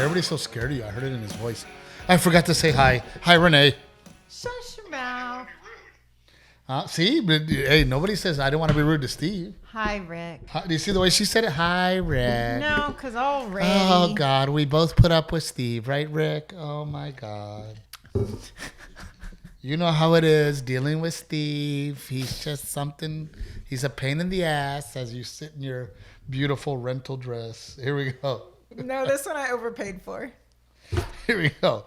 everybody's so scared of you? I heard it in his voice. I forgot to say hi. Hi, Renae. Shush your mouth. See? But, hey, nobody says I don't want to be rude to Steve. Hi, Rick. Do you see the way she said it? Hi, Rick. No, because already. Oh, God. We both put up with Steve, right, Rick? Oh, my God. You know how it is dealing with Steve. He's just something. He's a pain in the ass as you sit in your beautiful rental dress. Here we go. No, this one I overpaid for. Here we go.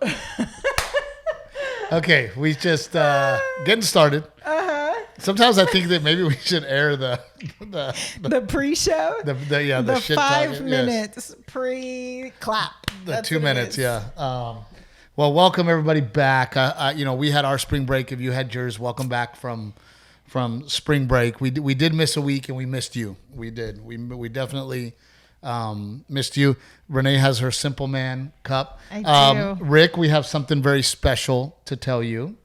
Okay, we just getting started. Sometimes I think that maybe we should air the pre-show. The shit 5 talking. minutes Yes. pre-clap. The That's 2 what it minutes, is. yeah. Well, welcome everybody back. We had our spring break. If you had yours, welcome back from spring break. We did miss a week, and we missed you. We did. We definitely missed you. Renae has her Simple Man cup. I do. Rick, we have something very special to tell you.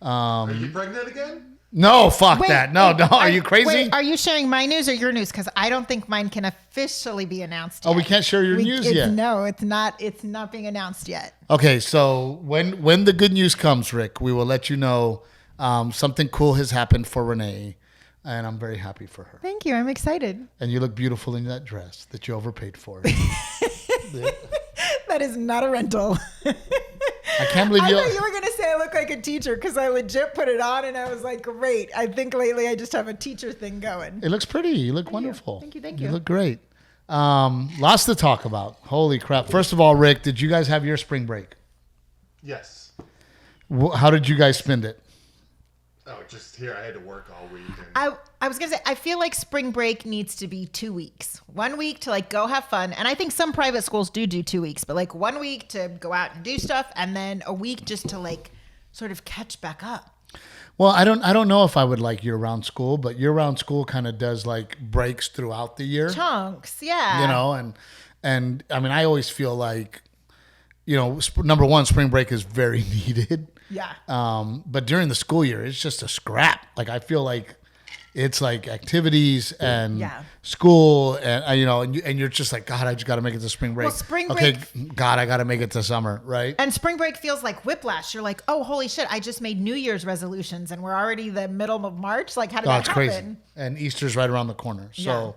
Are you pregnant again? No, fuck Wait, that. No, are you crazy? Wait, are you sharing my news or your news? Because I don't think mine can officially be announced yet. Oh, we can't share your news yet? No, it's not. It's not being announced yet. Okay, so when the good news comes, Rick, we will let you know something cool has happened for Renae, and I'm very happy for her. Thank you. I'm excited. And you look beautiful in that dress that you overpaid for. That is not a rental. I can't believe I thought you were going to say I look like a teacher because I legit put it on and I was like, great. I think lately I just have a teacher thing going. It looks pretty. You look wonderful. Thank you. You look great. Lots to talk about. Holy crap. First of all, Rick, did you guys have your spring break? Yes. How did you guys spend it? Oh, just here. I had to work all week. And I was going to say, I feel like spring break needs to be 2 weeks. 1 week to like go have fun. And I think some private schools do 2 weeks, but like 1 week to go out and do stuff. And then a week just to like sort of catch back up. Well, I don't know if I would like year-round school, but year-round school kind of does like breaks throughout the year. Chunks, yeah. You know, and I mean, I always feel like, you know, number one, spring break is very needed. Yeah. But during the school year, it's just a scrap. Like I feel like it's like activities and school, and you know, and you're just like, God, I just got to make it to spring break. Well, spring okay, break. God, I got to make it to summer, right? And spring break feels like whiplash. You're like, oh, holy shit! I just made New Year's resolutions, and we're already the middle of March. Like, how did that it's happen? crazy. And Easter's right around the corner. So,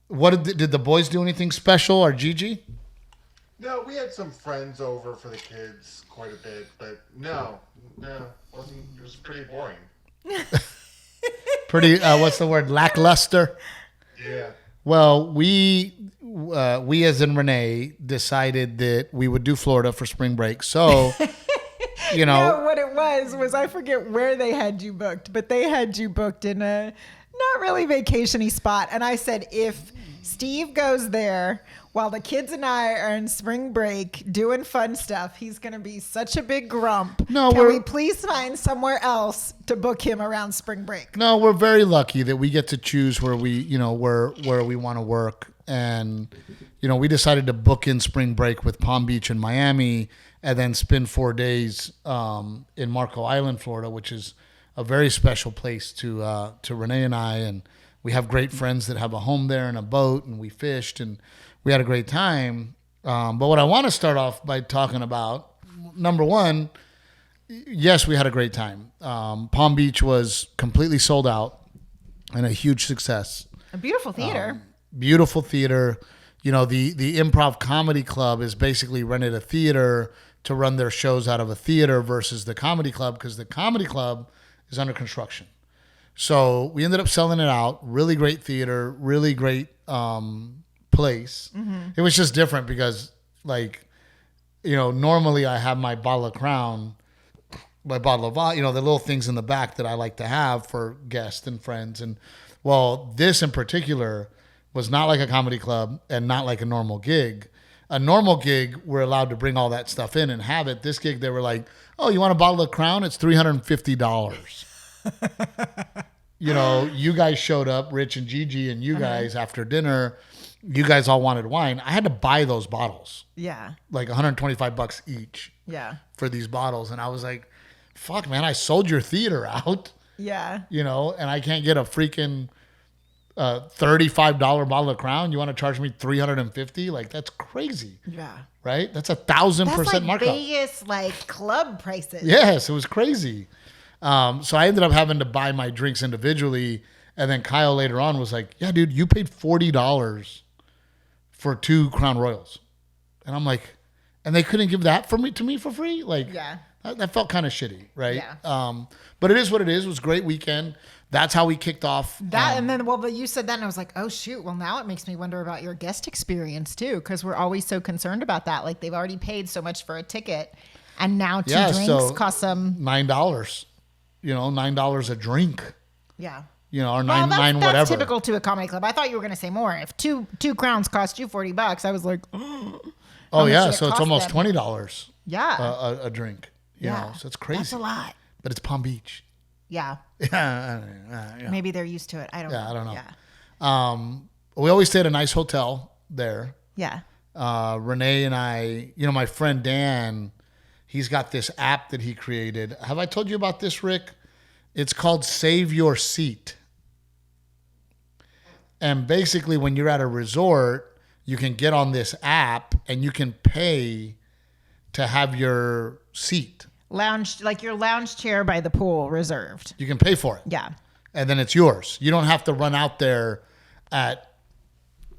what did the boys do anything special, or Gigi? no, we had some friends over for the kids quite a bit, but no, wasn't. It was pretty boring. Pretty, what's the word? Lackluster. Yeah. Well, we as in Renae decided that we would do Florida for spring break. So, you know, No, what it was I forget where they had you booked, but they had you booked in a not really vacation-y spot. And I said, if Steve goes there while the kids and I are in spring break doing fun stuff, he's going to be such a big grump. No, Can we please find somewhere else to book him around spring break? no, we're very lucky that we get to choose where we, you know, where we want to work. And, you know, we decided to book in spring break with Palm Beach and Miami and then spend 4 days in Marco Island, Florida, which is a very special place to Renae and I. And we have great friends that have a home there and a boat, and we fished and we had a great time. But what I want to start off by talking about, number one, yes, we had a great time. Palm Beach was completely sold out and a huge success. A beautiful theater. Beautiful theater. You know, the Improv Comedy Club is basically rented a theater to run their shows out of a theater versus the comedy club, because the comedy club is under construction. So we ended up selling it out. Really great theater, really great place. Mm-hmm. It was just different because, like, you know, normally I have my bottle of Crown, my bottle of, you know, the little things in the back that I like to have for guests and friends. And, well, this in particular was not like a comedy club and not like a normal gig. A normal gig, we're allowed to bring all that stuff in and have it. This gig, they were like, oh, you want a bottle of Crown? It's $350. You know, you guys showed up, Rich and Gigi, and you guys after dinner, you guys all wanted wine. I had to buy those bottles. Yeah. Like $125 each. Yeah. For these bottles. And I was like, fuck, man, I sold your theater out. Yeah. You know, and I can't get a freaking $35 bottle of Crown. You want to charge me $350? Like, that's crazy. Yeah. Right? That's 1,000% That's like markup. Vegas, like club prices. Yes, it was crazy. So I ended up having to buy my drinks individually. And then Kyle later on was like, yeah, dude, you paid $40 for 2 Crown Royals. And I'm like, and they couldn't give that to me for free? Like, Yeah. that felt kind of shitty, right? Yeah. But it is what it is. It was a great weekend. That's how we kicked off. That and then, but you said that, and I was like, oh shoot. Well, now it makes me wonder about your guest experience too, because we're always so concerned about that. Like they've already paid so much for a ticket, and now 2 drinks cost them $9. $9 a drink. Yeah. Or nine whatever. That's typical to a comedy club. I thought you were going to say more. If two crowns cost you $40, I was like, oh yeah, so it's almost $20. Yeah. A drink. You know, so it's crazy. That's a lot. But it's Palm Beach. Yeah. Yeah. Maybe they're used to it. I don't know. I don't know. Yeah. We always stay at a nice hotel there. Yeah. Renae and I, my friend Dan, he's got this app that he created. Have I told you about this, Rick? It's called Save Your Seat. And basically when you're at a resort, you can get on this app and you can pay to have your seat. Lounge, like your lounge chair by the pool reserved. You can pay for it. Yeah. And then it's yours. You don't have to run out there at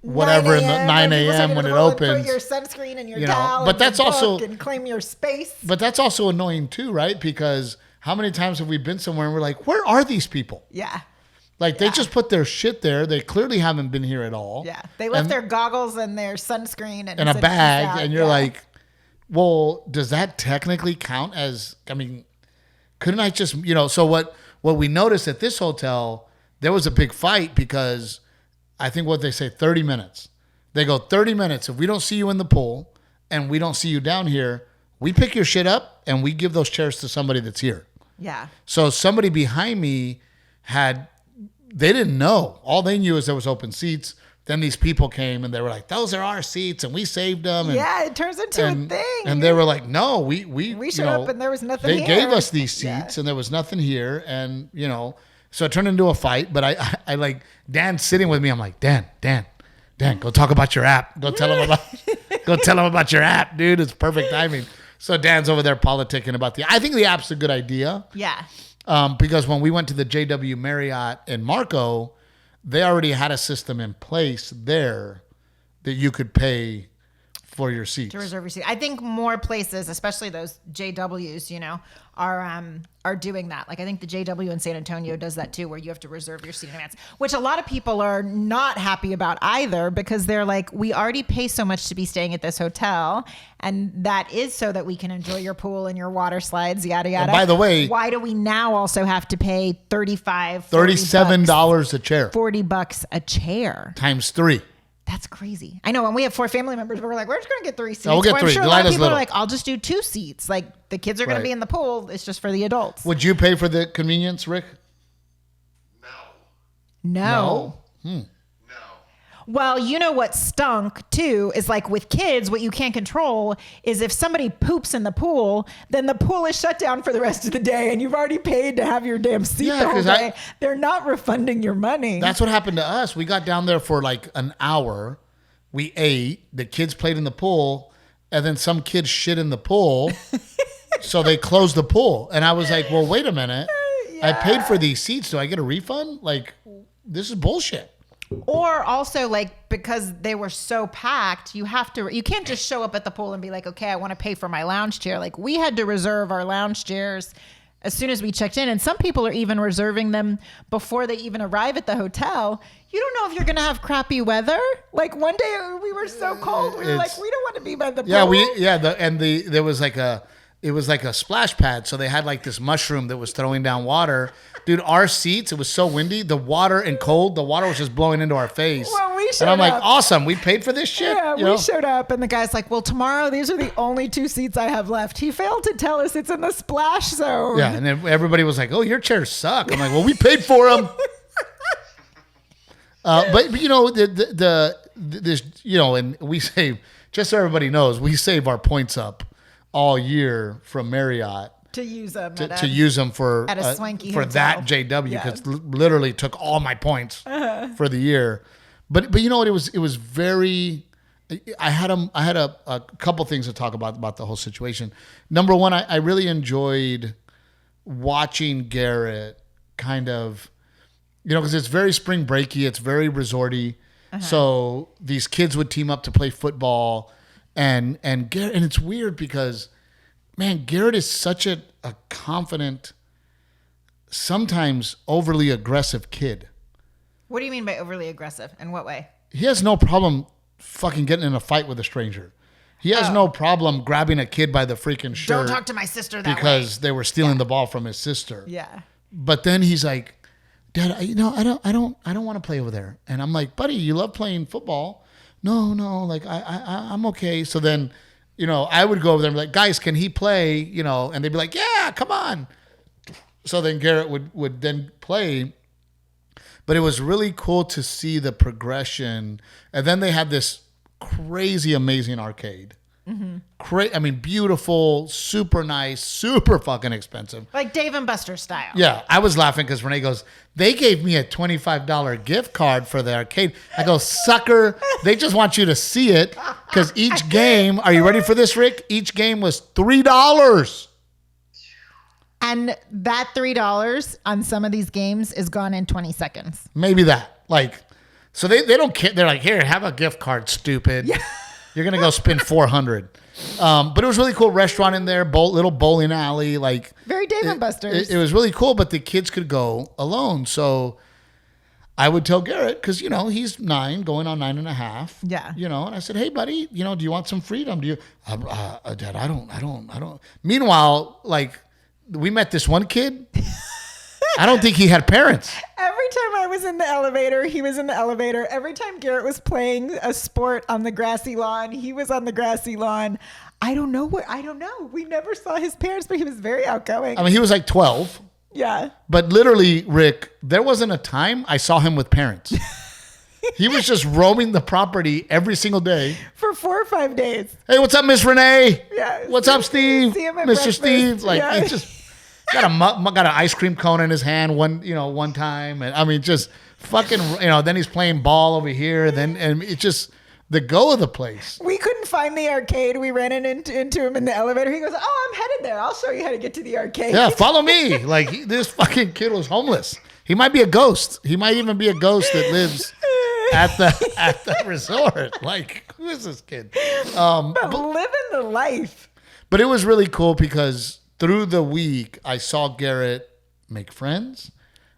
whatever in the 9 a.m. when it opens. Put your sunscreen and your towel but that's also and claim your space. But that's also annoying too, right? Because how many times have we been somewhere and we're like, where are these people? Yeah. Like they just put their shit there. They clearly haven't been here at all. Yeah. They left their goggles and their sunscreen and a bag, and you're like, well, does that technically count as, couldn't I just, so what we noticed at this hotel, there was a big fight because I think what they say, 30 minutes. They go 30 minutes. If we don't see you in the pool and we don't see you down here, we pick your shit up and we give those chairs to somebody that's here. Yeah. So somebody behind me they didn't know. All they knew is there was open seats. Then these people came and they were like, those are our seats and we saved them. And, it turns into a thing. And they were like, no, we showed up and there was nothing they here. They gave us these seats and there was nothing here. And, so it turned into a fight. But I like Dan sitting with me. I'm like, Dan, go talk about your app. Go tell him about your app, dude. It's perfect timing. So Dan's over there politicking about I think the app's a good idea. Yeah. Because when we went to the JW Marriott in Marco, they already had a system in place there that you could pay for your seats. To reserve your seat. I think more places, especially those JWs, are doing that. Like I think the JW in San Antonio does that too, where you have to reserve your seat in advance, which a lot of people are not happy about either, because they're like, we already pay so much to be staying at this hotel, and that is so that we can enjoy your pool and your water slides, yada yada. And by the way, why do we now also have to pay $37 a chair, $40 a chair times 3? That's crazy. I know. When we have 4 family members, we're like, we're just going to get 3 seats. We'll get 3. I'm sure a lot of people are like, I'll just do 2 seats. Like the kids are going to be in the pool. It's just for the adults. Would you pay for the convenience, Rick? No. No. Well, you know what stunk too is like with kids, what you can't control is if somebody poops in the pool, then the pool is shut down for the rest of the day and you've already paid to have your damn seat the whole day. They're not refunding your money. That's what happened to us. We got down there for like an hour. We ate. The kids played in the pool, and then some kids shit in the pool. So they closed the pool. And I was like, well, wait a minute. I paid for these seats. Do I get a refund? Like, this is bullshit. Or also, like, because they were so packed, you can't just show up at the pool and be like, okay, I want to pay for my lounge chair. Like, we had to reserve our lounge chairs as soon as we checked in. And some people are even reserving them before they even arrive at the hotel. You don't know if you're going to have crappy weather. Like, one day we were so cold. We were like, we don't want to be by the pool. There was like it was like a splash pad. So they had like this mushroom that was throwing down water. Dude, our seats, it was so windy. The water was just blowing into our face. Well, we showed and I'm like, up. Awesome. We paid for this shit. Yeah, we showed up and the guy's like, well, tomorrow, these are the only 2 seats I have left. He failed to tell us it's in the splash zone. Yeah, and then everybody was like, oh, your chairs suck. I'm like, well, we paid for them. But and we save, just so everybody knows, we save our points up all year from Marriott. to use them to use them for at a swanky for hotel. that JW because literally took all my points for the year. But you know what? It was very. I had a couple things to talk about the whole situation. Number one, I really enjoyed watching Garrett kind of, because it's very spring breaky, it's very resorty. So these kids would team up to play football, and Garrett, and it's weird because, man, Garrett is such a confident, sometimes overly aggressive kid. What do you mean by overly aggressive? In what way? He has no problem fucking getting in a fight with a stranger. He has no problem grabbing a kid by the freaking shirt. Don't talk to my sister that because they were stealing the ball from his sister. Yeah. But then he's like, Dad, I don't want to play over there. And I'm like, buddy, you love playing football. No, like I'm okay. So then, I would go over there and be like, guys, can he play? And they'd be like, yeah, come on. So then Garrett would then play. But it was really cool to see the progression. And then they had this crazy, amazing arcade. Beautiful, super nice, super fucking expensive. Like Dave and Buster style. Yeah, I was laughing because Renae goes, they gave me a $25 gift card for the arcade. I go, sucker, they just want you to see it because each game, are you ready for this, Rick? Each game was $3. And that $3 on some of these games is gone in 20 seconds. Maybe that. So they don't care. They're like, here, have a gift card, stupid. Yeah. You're going to go spend $400. But it was really cool restaurant in there, little bowling alley. Very Dave and Buster's. It was really cool, but the kids could go alone. So I would tell Garrett, because, he's 9, going on 9.5. Yeah. And I said, hey, buddy, do you want some freedom? Do you, Dad, I don't. Meanwhile, we met this one kid. I don't think he had parents. Every time I was in the elevator, he was in the elevator. Every time Garrett was playing a sport on the grassy lawn, he was on the grassy lawn. I don't know. We never saw his parents, but he was very outgoing. He was 12. Yeah. But literally, Rick, there wasn't a time I saw him with parents. He was just roaming the property every single day. For 4 or 5 days. Hey, what's up, Miss Renae? Yeah. What's up, Steve? See him at Mr. breakfast. Steve. Yeah. He just got an ice cream cone in his hand one time. And just fucking, then he's playing ball over here. And it's just the go of the place. We couldn't find the arcade. We ran into him in the elevator. He goes, oh, I'm headed there. I'll show you how to get to the arcade. Yeah, follow me. This fucking kid was homeless. He might be a ghost. He might even be a ghost that lives at the resort. Who is this kid? But living the life. But it was really cool because through the week, I saw Garrett make friends.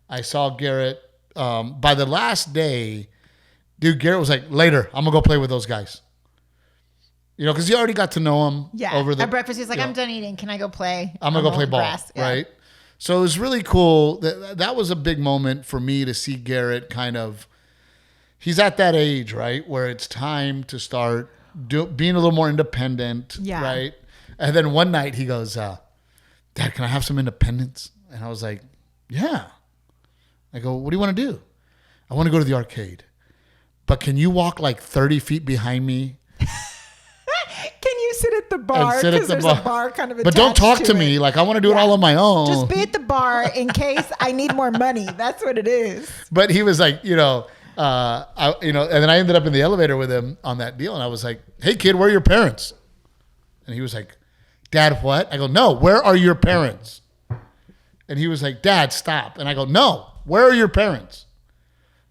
I saw Garrett, by the last day, dude, Garrett was like, later, I'm going to go play with those guys. Because he already got to know them. Yeah. Over the, at breakfast, he's like, I'm done eating. Can I go play? I'm going to go play ball. Grass? Yeah. Right? So it was really cool. That was a big moment for me to see Garrett kind of, he's at that age, right, where it's time to start being a little more independent, right? And then one night he goes, Dad, can I have some independence? And I was like, yeah. I go, what do you want to do? I want to go to the arcade. But can you walk 30 feet behind me? Can you sit at the bar? Because there's a bar kind of attached. But don't talk to it. me. I want to do it all on my own. Just be at the bar in case I need more money. That's what it is. But he was like, and then I ended up in the elevator with him on that deal. And I was like, hey, kid, where are your parents? And he was like, Dad, what? I go, no, where are your parents? And he was like, Dad, stop. And I go, no, where are your parents?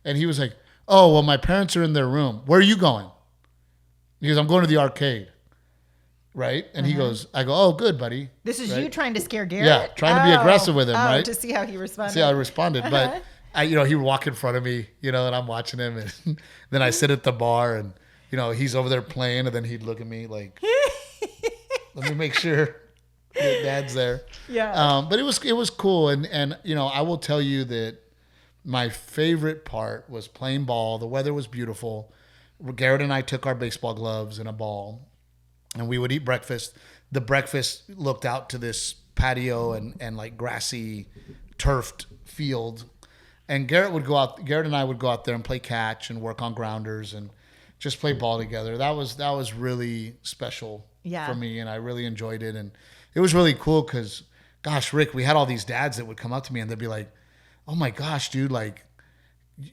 And he was like, oh, well, my parents are in their room. Where are you going? He goes, I'm going to the arcade. Right? And he goes, I go, oh, good, buddy. This is right? You trying to scare Garrett? Yeah, trying to be aggressive with him, right? To see how he responded. See how I responded. But, he would walk in front of me, and I'm watching him. And then I sit at the bar, and, he's over there playing, and then he'd look at me like, let me make sure that Dad's there. Yeah. But it was cool. And I will tell you that my favorite part was playing ball. The weather was beautiful. Garrett and I took our baseball gloves and a ball, and we would eat breakfast. The breakfast looked out to this patio and grassy, turfed field. And Garrett and I would go out there and play catch and work on grounders and just play ball together. That was really special for me, and I really enjoyed it. And it was really cool because, gosh, Rick, we had all these dads that would come up to me and they'd be like, oh my gosh, dude, like,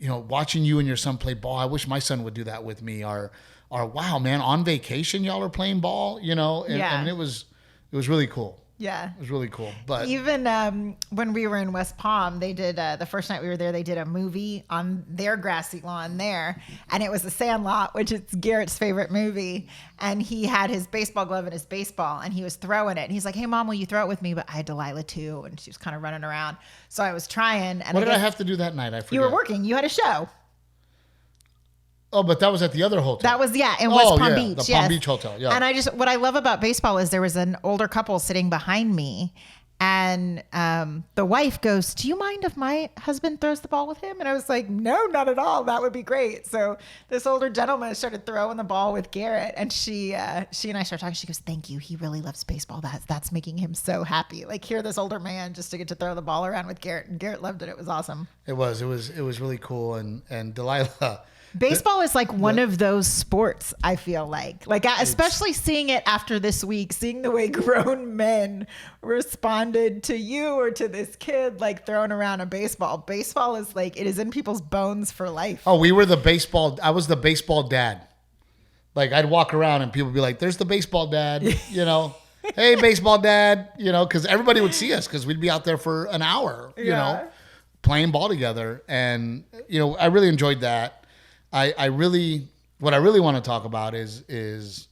watching you and your son play ball, I wish my son would do that with me. Or wow, man, on vacation, y'all are playing ball, and I mean, it was really cool. Yeah. It was really cool. But even when we were in West Palm, they did the first night we were there, they did a movie on their grassy lawn there. And it was The Sandlot, which is Garrett's favorite movie. And he had his baseball glove and his baseball and he was throwing it. And he's like, hey, Mom, will you throw it with me? But I had Delilah too. And she was kind of running around. So I was trying. And what did I have to do that night? I forget. You were working. You had a show. Oh, but that was at the other hotel. That was, in West Palm Beach. The Palm Beach Hotel, yeah. And what I love about baseball is there was an older couple sitting behind me and the wife goes, do you mind if my husband throws the ball with him? And I was like, no, not at all. That would be great. So this older gentleman started throwing the ball with Garrett and she and I started talking. She goes, thank you. He really loves baseball. That's making him so happy. Like hear this older man just to get to throw the ball around with Garrett. And Garrett loved it. It was awesome. It was really cool. And Delilah, baseball is like one of those sports, I feel like especially seeing it after this week, seeing the way grown men responded to you or to this kid, like throwing around a baseball. Baseball is like, it is in people's bones for life. Oh, I was the baseball dad. Like I'd walk around and people would be like, there's the baseball dad, hey, baseball dad, because everybody would see us because we'd be out there for an hour, playing ball together. And, I really enjoyed that. What I really want to talk about is,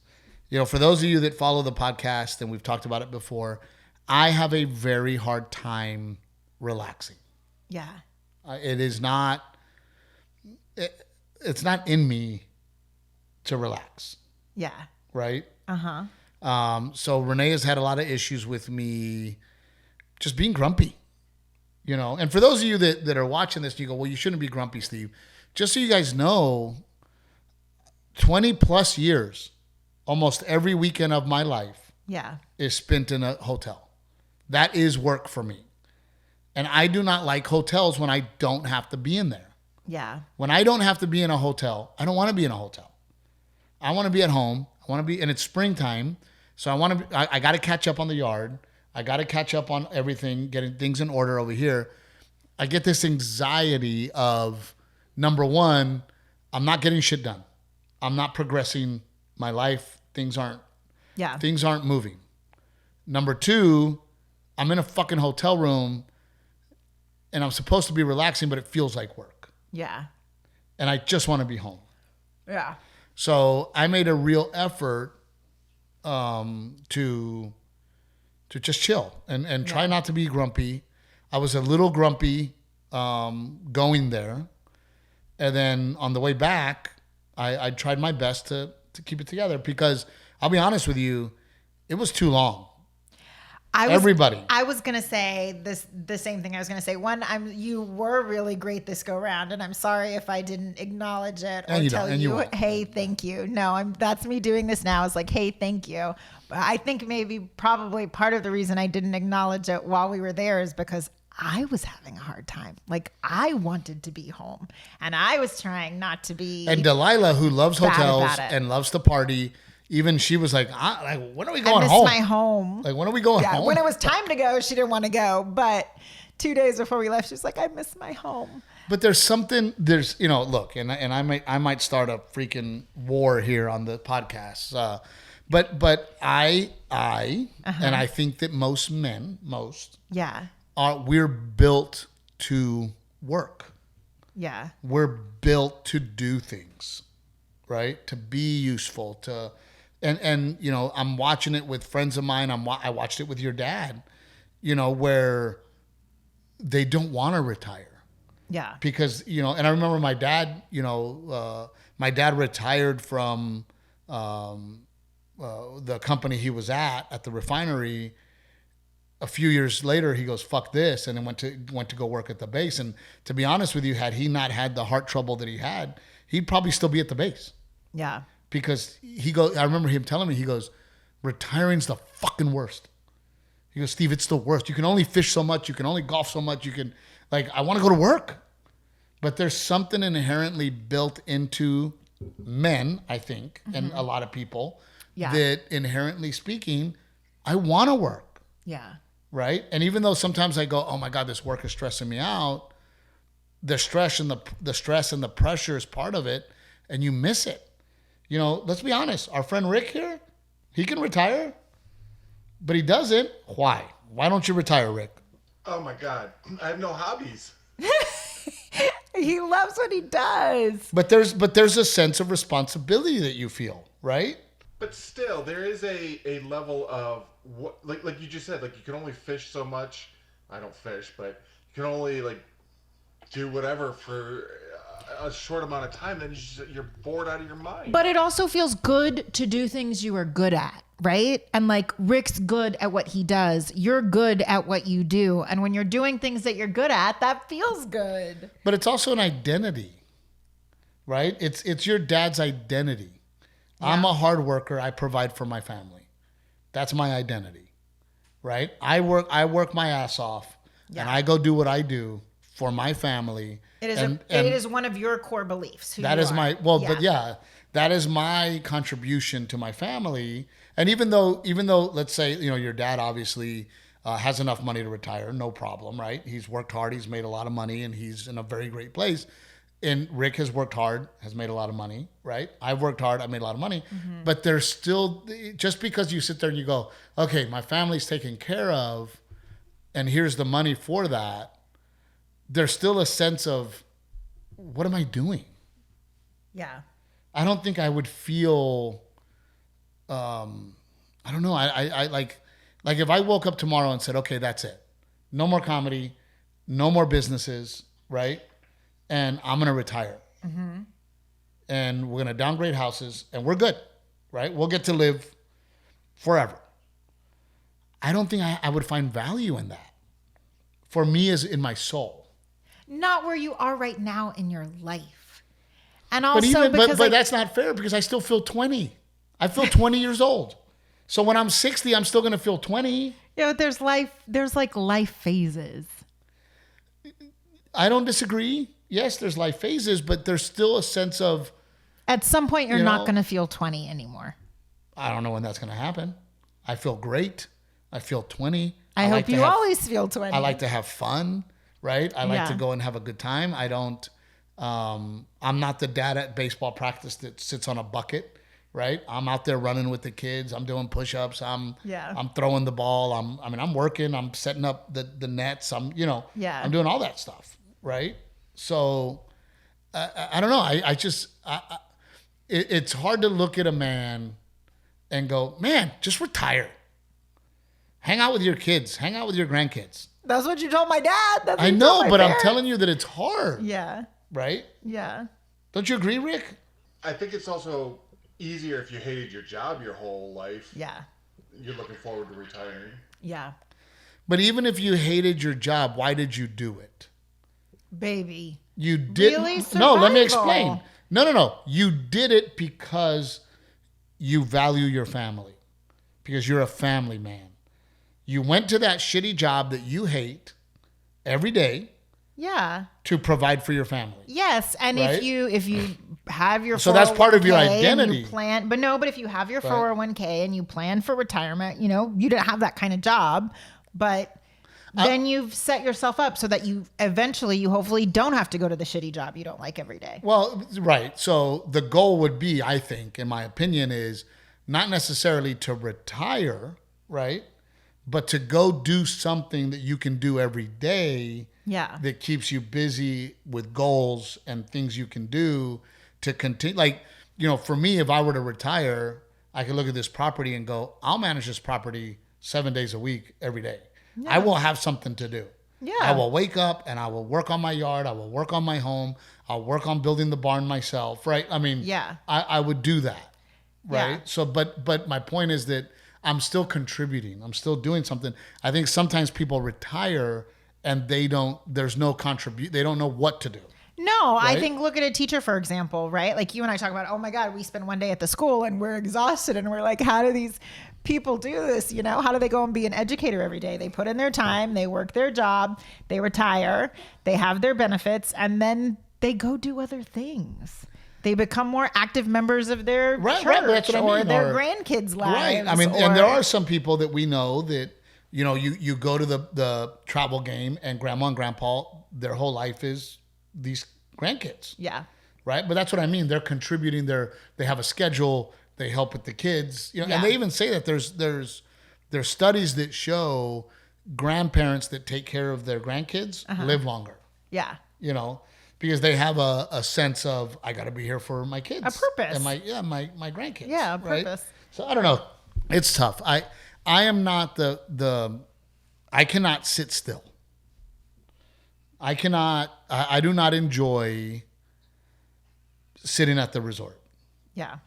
for those of you that follow the podcast, and we've talked about it before, I have a very hard time relaxing. Yeah. It's not in me to relax. Yeah. Right? Uh-huh. So Renae has had a lot of issues with me just being grumpy, and for those of you that are watching this, you go, well, you shouldn't be grumpy, Steve. Just so you guys know, 20 plus years, almost every weekend of my life is spent in a hotel. That is work for me. And I do not like hotels when I don't have to be in there. Yeah. When I don't have to be in a hotel, I don't want to be in a hotel. I want to be at home. And it's springtime. So I got to catch up on the yard. I got to catch up on everything, getting things in order over here. I get this anxiety of, number one, I'm not getting shit done. I'm not progressing my life. Things aren't moving. Number two, I'm in a fucking hotel room and I'm supposed to be relaxing, but it feels like work. Yeah. And I just want to be home. Yeah. So I made a real effort to just chill and try not to be grumpy. I was a little grumpy going there. And then on the way back, I tried my best to keep it together because I'll be honest with you, it was too long. I was going to say the same thing. I was going to say, one, you were really great this go round, and I'm sorry if I didn't acknowledge it or tell you, hey, thank you. No, that's me doing this now. Is like, hey, thank you. But I think probably part of the reason I didn't acknowledge it while we were there is because I was having a hard time. Like I wanted to be home and I was trying not to be. And Delilah, who loves hotels and loves to party, even she was like, when are we going home? I miss my home. Like, when are we going home? When it was time to go, she didn't want to go. But 2 days before we left, she was like, I miss my home. But there's look, and I might start a freaking war here on the podcast. But I and I think that most men, we're built to work. Yeah. We're built to do things, right? To be useful, and I'm watching it with friends of mine. I watched it with your dad, where they don't want to retire. Yeah. Because, and I remember my dad, my dad retired from the company he was at the refinery. A few years later, he goes, fuck this, and then went to go work at the base. And to be honest with you, had he not had the heart trouble that he had, he'd probably still be at the base. Yeah. Because I remember him telling me, he goes, retiring's the fucking worst. He goes, Steve, it's the worst. You can only fish so much. You can only golf so much. You can, I want to go to work. But there's something inherently built into men, I think, and a lot of people, that inherently speaking, I want to work. Yeah. right? And even though sometimes I go, oh my God, this work is stressing me out, the stress and the pressure is part of it, and you miss it. You know, let's be honest. Our friend Rick here, he can retire, but he doesn't. Why? Why don't you retire, Rick? Oh my God, I have no hobbies. He loves what he does. But there's a sense of responsibility that you feel, right? But still, there is a level of what, like you just said, like you can only fish so much. I don't fish, but you can only like do whatever for a short amount of time. Then you're bored out of your mind. But it also feels good to do things you are good at, right? And like Rick's good at what he does. You're good at what you do. And when you're doing things that you're good at, that feels good. But it's also an identity, right? It's your dad's identity. Yeah. I'm a hard worker. I provide for my family. That's my identity, right? I work my ass off, and I go do what I do for my family. It is one of your core beliefs. That is my that is my contribution to my family. And even though let's say your dad obviously has enough money to retire, no problem, right? He's worked hard, he's made a lot of money, and he's in a very great place. And Rick has worked hard, has made a lot of money, right? I've worked hard, I've made a lot of money. Mm-hmm. But there's still, just because you sit there and you go, okay, my family's taken care of, and here's the money for that, there's still a sense of, what am I doing? Yeah. I don't think I would feel, I don't know. I like if I woke up tomorrow and said, okay, that's it. No more comedy, no more businesses, right? And I'm going to retire. Mm-hmm. And we're going to downgrade houses and we're good, right? We'll get to live forever. I don't think I would find value in that. For me, as in my soul. Not where you are right now in your life. And also, but that's not fair because I still feel 20. I feel 20 years old. So when I'm 60, I'm still going to feel 20. Yeah, but there's like life phases. I don't disagree. Yes, there's life phases, but there's still a sense of... At some point, you're not going to feel 20 anymore. I don't know when that's going to happen. I feel great. I feel 20. I hope you always feel 20. I like to have fun, right? I like to go and have a good time. I don't... I'm not the dad at baseball practice that sits on a bucket, right? I'm out there running with the kids. I'm doing push-ups. I'm throwing the ball. I'm working. I'm setting up the nets. I'm doing all that stuff, right? So I don't know. It's hard to look at a man and go, man, just retire. Hang out with your kids. Hang out with your grandkids. That's what you told my dad. I know, but I'm telling you that it's hard. Yeah. Right? Yeah. Don't you agree, Rick? I think it's also easier if you hated your job your whole life. Yeah. You're looking forward to retiring. Yeah. But even if you hated your job, why did you do it? Baby. You didn't. Really? No, let me explain. No. You did it because you value your family. Because you're a family man. You went to that shitty job that you hate every day. Yeah. To provide for your family. Yes, and right? if you have your 401k, so that's part of your identity. But if you have your 401k and you plan for retirement, you didn't have that kind of job, but then you've set yourself up so that you hopefully don't have to go to the shitty job you don't like every day. Well, right. So the goal would be, I think, in my opinion, is not necessarily to retire, right? But to go do something that you can do every day. Yeah. That keeps you busy with goals and things you can do to continue. Like, for me, if I were to retire, I could look at this property and go, I'll manage this property 7 days a week, every day. Yeah. I will have something to do. Yeah. I will wake up and I will work on my yard. I will work on my home. I'll work on building the barn myself. Right. I mean, I would do that. Right. Yeah. So, but my point is that I'm still contributing. I'm still doing something. I think sometimes people retire and there's no contribute. They don't know what to do. No, right? I think look at a teacher, for example, right? Like you and I talk about, oh my God, we spend one day at the school and we're exhausted and we're like, how do these people do this? How do they go and be an educator every day? They put in their time, they work their job, they retire, they have their benefits, and then they go do other things. They become more active members of their church or their grandkids' lives. Right. I mean, and there are some people that we know that, you go to the travel game, and grandma and grandpa, their whole life is these grandkids. Yeah. Right. But that's what I mean. They're contributing. They have a schedule. They help with the kids. Yeah. And they even say that there's studies that show grandparents that take care of their grandkids live longer. Yeah. Because they have a sense of, I got to be here for my kids. A purpose. And my grandkids. Yeah, a right? purpose. So I don't know. It's tough. I am not I cannot sit still. I do not enjoy sitting at the resort. Yeah.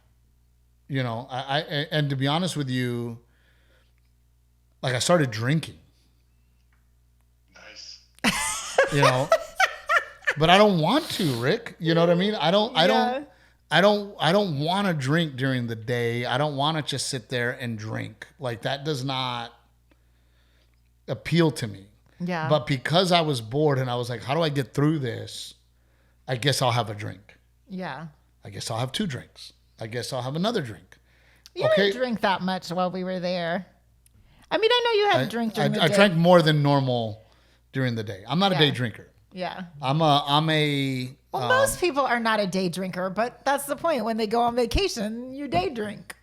And to be honest with you, like I started drinking. Nice. But I don't want to, Rick. You know what I mean? I don't want to drink during the day. I don't want to just sit there and drink. Like that does not appeal to me. Yeah. But because I was bored and I was like, how do I get through this? I guess I'll have a drink. Yeah. I guess I'll have 2 drinks. I guess I'll have another drink. You didn't drink that much while we were there. I mean, I know you had a drink during the day. I drank more than normal during the day. I'm not a day drinker. Yeah. I'm a. Well, most people are not a day drinker, but that's the point. When they go on vacation, you day drink.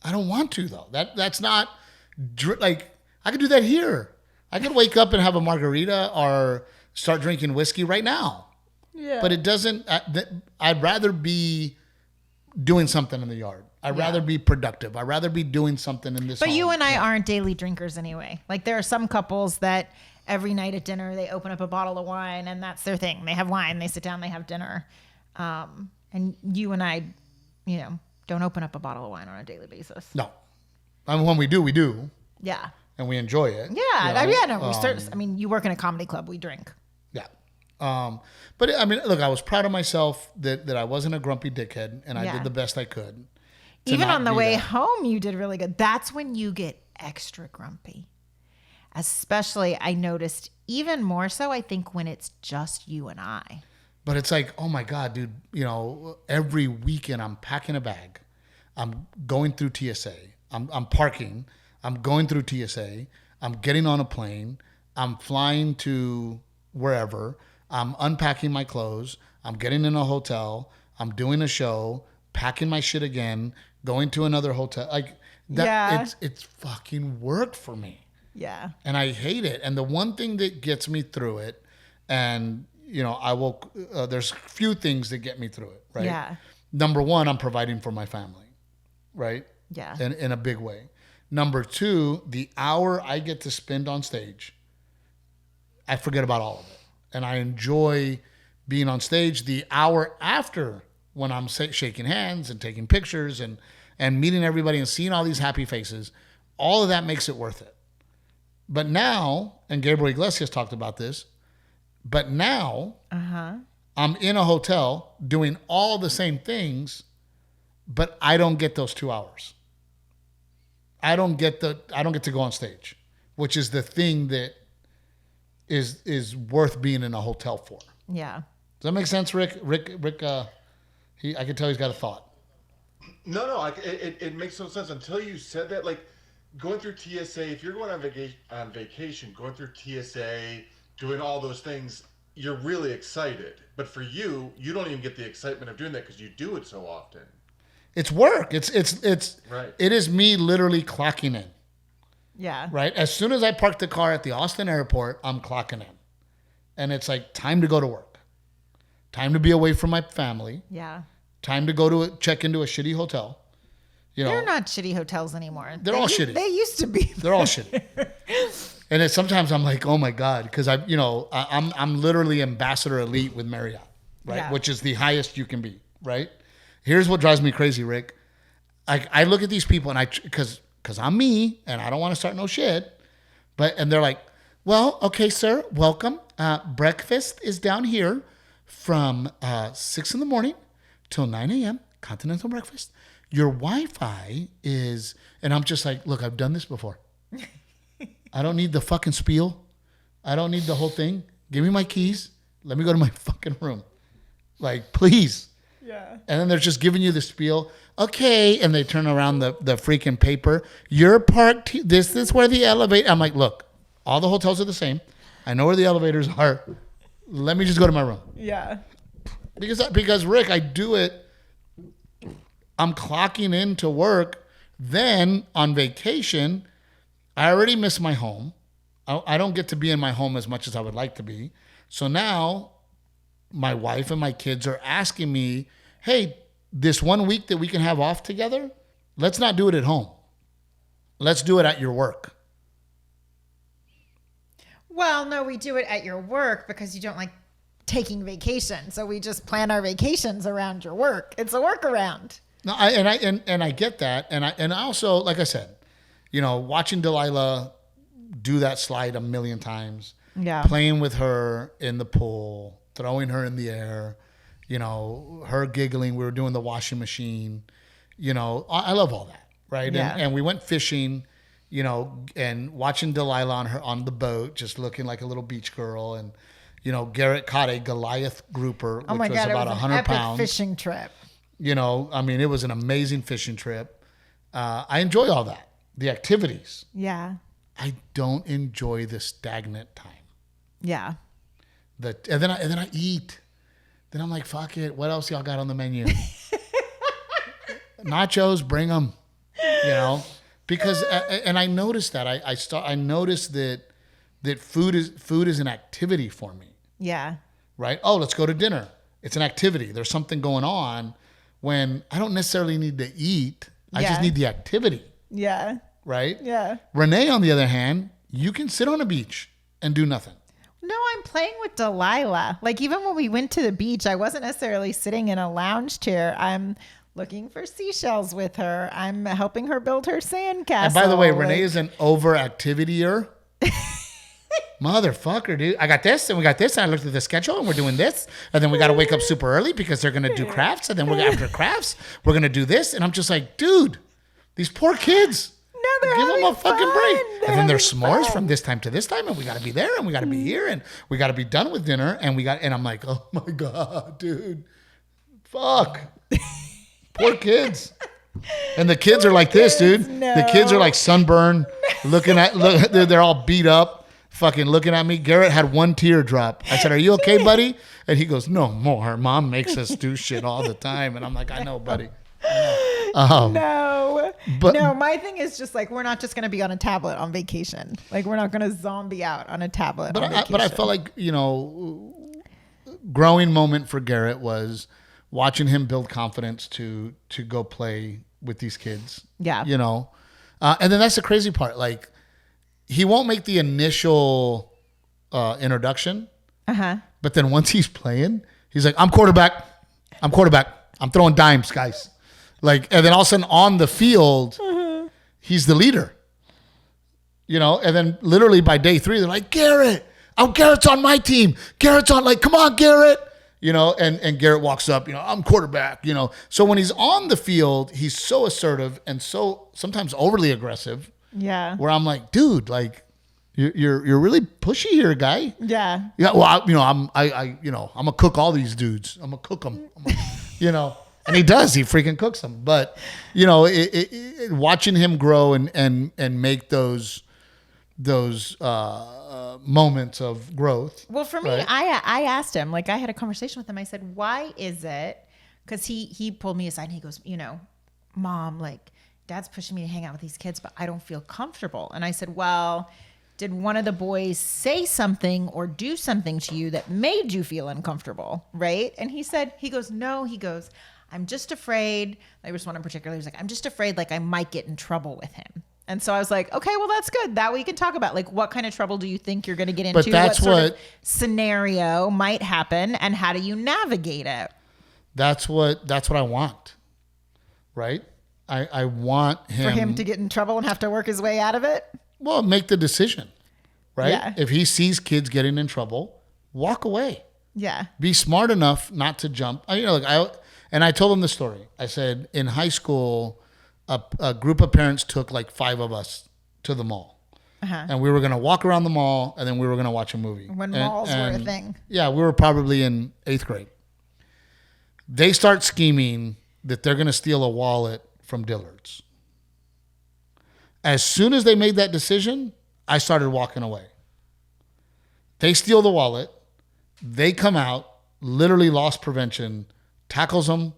I don't want to though. That's not like I could do that here. I could wake up and have a margarita or start drinking whiskey right now. Yeah. But it doesn't. I'd rather be doing something in the yard. I'd rather be productive. I'd rather be doing something in this. But you and I aren't daily drinkers anyway. Like there are some couples that every night at dinner they open up a bottle of wine and that's their thing. They have wine. They sit down. They have dinner. And you and I, don't open up a bottle of wine on a daily basis. No. I mean, when we do. Yeah. And we enjoy it. Yeah. You work in a comedy club. We drink. Yeah. But I mean, look, I was proud of myself that I wasn't a grumpy dickhead and I did the best I could. Even on the way home, you did really good. That's when you get extra grumpy. Especially, I noticed even more so, I think, when it's just you and I. But it's like, oh my God, dude, every weekend I'm packing a bag. I'm going through TSA. I'm parking. I'm going through TSA. I'm getting on a plane. I'm flying to wherever. I'm unpacking my clothes. I'm getting in a hotel. I'm doing a show, packing my shit again, going to another hotel. Like that, Yeah. it's fucking work for me. Yeah. And I hate it. And the one thing that gets me through it, and I will. There's few things that get me through it. Right. Yeah. Number one, I'm providing for my family. Right. Yeah. In a big way. Number two, the hour I get to spend on stage, I forget about all of it, and I enjoy being on stage. The hour after, when I'm shaking hands and taking pictures and meeting everybody and seeing all these happy faces, all of that makes it worth it. But now, and Gabriel Iglesias talked about this, but now I'm in a hotel doing all the same things, but I don't get those 2 hours. I don't get to go on stage, which is the thing that is worth being in a hotel for. Yeah. Does that make sense, Rick? Rick, I can tell he's got a thought. No, it makes no sense until you said that. Like going through TSA, if you're going on vacation, going through TSA, doing all those things, you're really excited. But for you don't even get the excitement of doing that because you do it so often. It's work. It's right. It is me literally clocking in. Yeah. Right. As soon as I park the car at the Austin airport, I'm clocking in, and it's like time to go to work, time to be away from my family. Yeah. Time to go to check into a shitty hotel. They're not shitty hotels anymore. They're all shitty. They used to be. They're all shitty. And sometimes I'm like, oh my God, because I'm literally ambassador elite with Marriott, right? Yeah. Which is the highest you can be, right? Here's what drives me crazy, Rick. I look at these people and because I'm me and I don't want to start no shit, and they're like, well, okay, sir, welcome. Breakfast is down here from 6 a.m. till 9 a.m. Continental breakfast. Your Wi-Fi is, and I'm just like, look, I've done this before. I don't need the fucking spiel. I don't need the whole thing. Give me my keys. Let me go to my fucking room. Like, please. Yeah. And then they're just giving you the spiel. okay. And they turn around the freaking paper. You're parked. This is where the elevator. I'm like, look, all the hotels are the same. I know where the elevators are. Let me just go to my room. Yeah. Because Rick, I do it. I'm clocking into work. Then on vacation, I already miss my home. I don't get to be in my home as much as I would like to be. So now my wife and my kids are asking me, hey, this 1 week that we can have off together, let's not do it at home. Let's do it at your work. Well, no, we do it at your work because you don't like taking vacation. So we just plan our vacations around your work. It's a workaround. No, I get that. And I also, like I said, watching Delilah do that slide a million times. Yeah. Playing with her in the pool, throwing her in the air, her giggling. We were doing the washing machine. I love all that, right? Yeah. And we went fishing, and watching Delilah on the boat, just looking like a little beach girl. And, Garrett caught a Goliath grouper, which was about 100 pounds. Fishing trip. It was an amazing fishing trip. I enjoy all that, the activities. Yeah. I don't enjoy the stagnant time. Yeah. And then I eat. Then I'm like, fuck it. What else y'all got on the menu? Nachos, bring them. Because and I noticed that I noticed that food is an activity for me. Yeah. Right? Oh, let's go to dinner. It's an activity. There's something going on when I don't necessarily need to eat. I just need the activity. Yeah. Right? Yeah. Renae, on the other hand, you can sit on a beach and do nothing. No, I'm playing with Delilah. Like, even when we went to the beach, I wasn't necessarily sitting in a lounge chair. I'm looking for seashells with her. I'm helping her build her sandcastle. And by the way, Renae is an overactivity-er. Motherfucker, dude. I got this and we got this. And I looked at the schedule and we're doing this. And then we got to wake up super early because they're going to do crafts. And then after crafts, we're going to do this. And I'm just like, dude, these poor kids. No, they're Give them a fucking break. And then there's s'mores fun. from this time to this time. And we got to be there and we got to be here. And we got to be done with dinner. And I'm like, oh my God, dude. Fuck. Poor kids. And the kids are like this, dude. No. The kids are like sunburned, they're all beat up. Fucking looking at me. Garrett had one tear drop. I said, are you okay, buddy? And he goes, no more. Mom makes us do shit all the time. And I'm like, I know, buddy. No. My thing is just like, we're not just going to be on a tablet on vacation. Like, we're not going to zombie out on a tablet on vacation. But I felt like, growing moment for Garrett was watching him build confidence to go play with these kids. Yeah. And then that's the crazy part. Like, he won't make the initial introduction. Uh-huh. But then once he's playing, he's like, I'm quarterback. I'm throwing dimes, guys. Like, and then all of a sudden on the field, he's the leader. And then literally by day 3, they're like, Garrett's on my team. Garrett's on, like, come on, Garrett. And Garrett walks up, I'm quarterback, So when he's on the field, he's so assertive and so sometimes overly aggressive. Yeah. Where I'm like, dude, like, you're really pushy here, guy. Yeah. Yeah. Well, I'm gonna cook all these dudes. I'm gonna cook them. And he does. He freaking cooks them. But watching him grow and make those moments of growth. Well, for me, right? I asked him, like, I had a conversation with him. I said, why is it? Because he pulled me aside and he goes, Mom, like, Dad's pushing me to hang out with these kids, but I don't feel comfortable. And I said, well, did one of the boys say something or do something to you that made you feel uncomfortable? Right? And he goes, no, I'm just afraid. There was one in particular. He was like, I'm just afraid, like, I might get in trouble with him. And so I was like, okay, well, that's good. That we can talk about, like, what kind of trouble do you think you're going to get into? But that's what sort of scenario might happen, and how do you navigate it? That's what I want, right? I want him. For him to get in trouble and have to work his way out of it? Well, make the decision, right? Yeah. If he sees kids getting in trouble, walk away. Yeah. Be smart enough not to jump. I told him the story. I said, in high school, a group of parents took like 5 of us to the mall. Uh-huh. And we were going to walk around the mall, and then we were going to watch a movie. When malls were a thing. Yeah, we were probably in 8th grade. They start scheming that they're going to steal a wallet from Dillard's. As soon as they made that decision, I started walking away. They steal the wallet. They come out, literally loss prevention, tackles them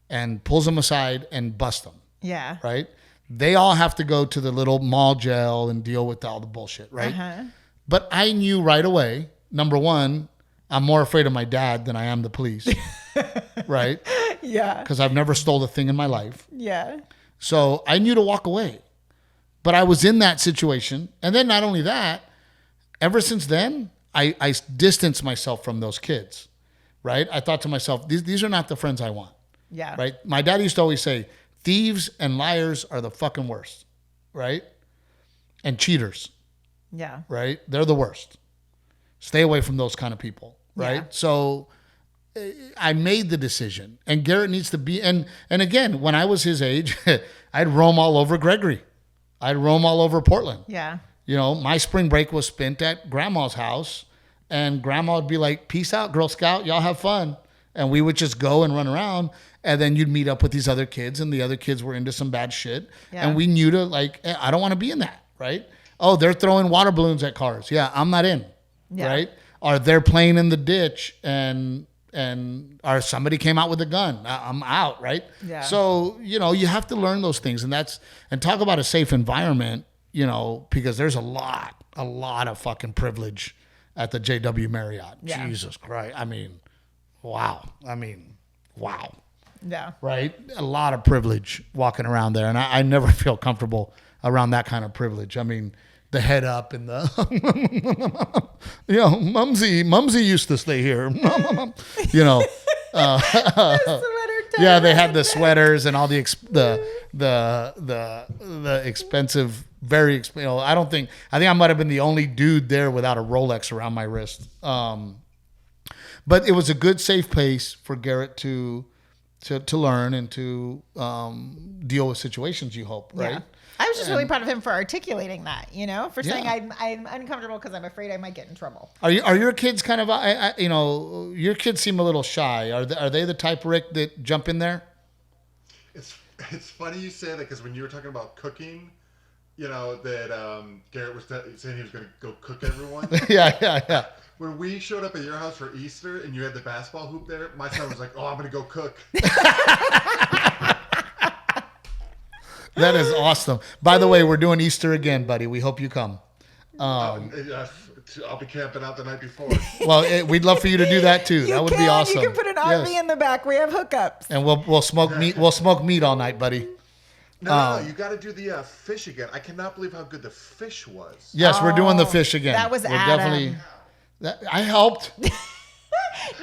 and pulls them aside and busts them. Yeah. Right? They all have to go to the little mall jail and deal with all the bullshit, right? Uh-huh. But I knew right away, number one, I'm more afraid of my dad than I am the police, right? Yeah. Because I've never stole a thing in my life. Yeah. So I knew to walk away. But I was in that situation. And then not only that, ever since then, I distanced myself from those kids, right? I thought to myself, these are not the friends I want, Yeah. right? My dad used to always say, thieves and liars are the fucking worst, right? And cheaters, Yeah. right? They're the worst. Stay away from those kind of people, right? Yeah. So I made the decision. And Garrett needs to be, and again, when I was his age, I'd roam all over Gregory. I'd roam all over Portland. Yeah. You know, my spring break was spent at grandma's house, and grandma would be like, peace out, Girl Scout, y'all have fun. And we would just go and run around, and then you'd meet up with these other kids, and the other kids were into some bad shit. Yeah. And we knew to, like, I don't want to be in that, right? Oh, they're throwing water balloons at cars. Yeah, I'm not in, Yeah. right? Or they're playing in the ditch, and or somebody came out with a gun. I'm out, right? Yeah. So, you know, you have to learn those things, and talk about a safe environment, you know, because there's a lot of fucking privilege at the JW Marriott. Yeah. Jesus Christ. I mean, wow. Yeah. Right? A lot of privilege walking around there. And I never feel comfortable around that kind of privilege. I mean, the head up and the, you know, Mumsy used to stay here. You know, yeah, they had the sweaters and all the expensive, very expensive. You know, I think I might have been the only dude there without a Rolex around my wrist. But it was a good, safe place for Garrett to learn and to deal with situations. You hope, right? Yeah. I was just really proud of him for articulating that, you know, for saying Yeah. I'm uncomfortable because I'm afraid I might get in trouble. Are your kids kind of, you know, your kids seem a little shy. Are they the type, Rick, that jump in there? It's funny you say that, because when you were talking about cooking, you know, that Garrett was saying he was going to go cook everyone. Yeah. When we showed up at your house for Easter and you had the basketball hoop there, my son was like, "Oh, I'm going to go cook." That is awesome. By the way, we're doing Easter again, buddy. We hope you come. I'll be camping out the night before. Well, we'd love for you to do that too. That would be awesome. You can put an RV Yes. in the back. We have hookups. And we'll smoke meat. We'll smoke meat all night, buddy. No, you got to do the fish again. I cannot believe how good the fish was. Yes, we're doing the fish again. That was we're Adam. I helped.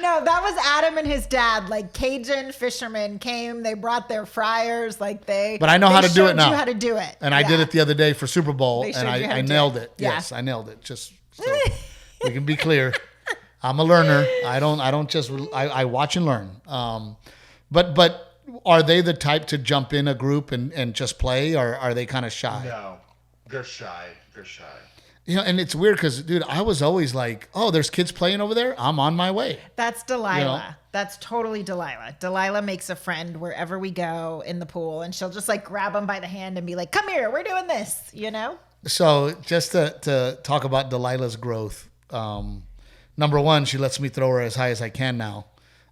No, that was Adam and his dad. Like Cajun fishermen came. They brought their fryers. But I know how to do it now. Showed you how to do it. And I did it the other day for Super Bowl, They showed and you how I to do nailed it. it. Yeah. Yes, I nailed it. Just so we can be clear. I'm a learner. I don't just I watch and learn. But are they the type to jump in a group and just play, or are they kind of shy? No, they're shy. They're shy. You know, and it's weird because, dude, I was always like, oh, there's kids playing over there. I'm on my way. That's Delilah. You know? That's totally Delilah. Delilah makes a friend wherever we go in the pool, and she'll just grab them by the hand and be like, "Come here, we're doing this," you know? So just to talk about Delilah's growth, number one, she lets me throw her as high as I can now